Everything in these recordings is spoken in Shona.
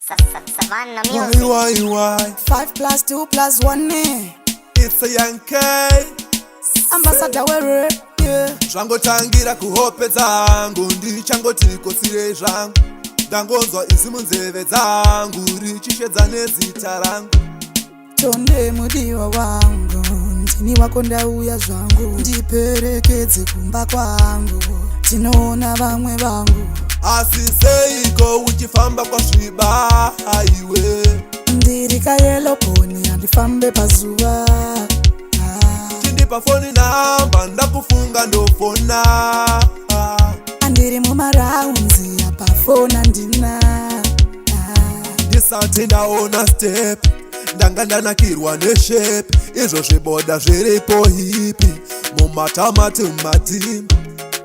Savannah Music. Why? 5 plus 2 plus 1 It's a young K. Ambassador wewe yeah. Zvangotangira kuhope dzangu ndichangoti kosire zvangu ndangonzwa izi munzeve dzangu richishedza nezita rangu. Tonde mudiwa wangu ndini wako ndauya zvangu ndiperekedze kumba kwangu tinoona vamwe vangu Asi seiko uchifamba kwasviba iwe ndiri kayelo poni handifambe pazuva chindipa foni namba ndakufunga ndofona andiri mumaraunzi apa fona ndina ndisati ndaona step ndanga ndanakirwa neshepi izvo zviboda zviripo hipi mumatamati mumadhimbi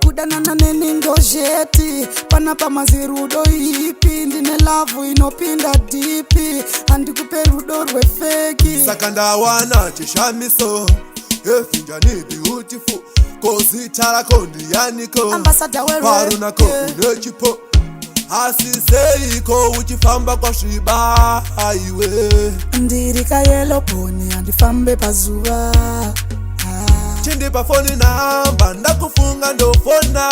kudanana neni ndozheti pana pamazi rudo ipi ndine lavhu inopinda dhipi handikupe rudo rwefeki saka ndawana chishamiso efinjani beautiful kozita rako ndiyaniko Ambassador wewe parunako unechipo asi seiko uchifamba kwasviba iwe ndiri kayelo poni handifambe pazuva chindipa foni namba ndakufunga ndofona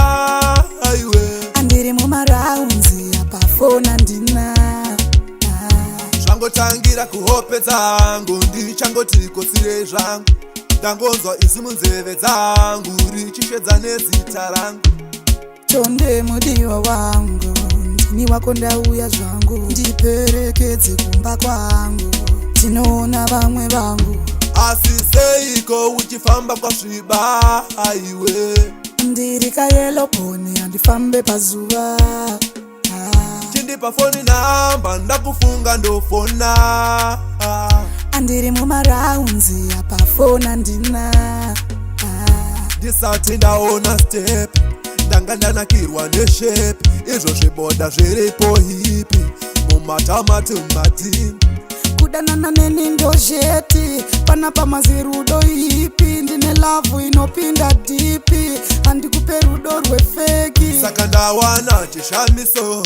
iwe andiri mumaraunzi apa fona ndina zvangotangira kuhope dzangu ndichangoti kosire zvangu ndangonzwa izi munzeve dzangu richishedza nezita rangu. tonde mudiwa wangu ndini wako ndauya zvangu ndiperekedze kumba kwangu tinoona vamwe vangu Asi seiko uchifamba kwasviba iwe ndiri kayelo poni handifambe pazuva chindipa foni namba ndakufunga ndofona andiri mumaraunzi apa fona ndina ndisati ndaona step ndanga ndanakirwa neshepi izvo zviboda zviripo hipi mumatamati mumadhimbi kudanana neni ndozheti pana pamazi rudo ipi ndine lavhu inopinda dhipi handikupe rudo rwefeki saka ndawana chishamiso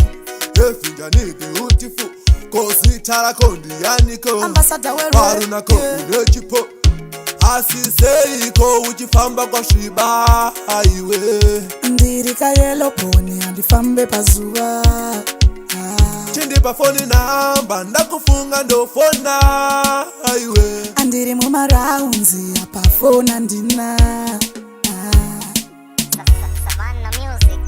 efinjani beautiful kozita rako ndiyaniko Ambassador wewe parunako unechipo asi seiko uchifamba kwasviba iwe ndiri kayelo poni handifambe pazuva chindipa foni namba ndakufunga ndofona iwe andiri mumaraunzi apa fona ndina Savannah Music.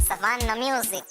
Savannah Music.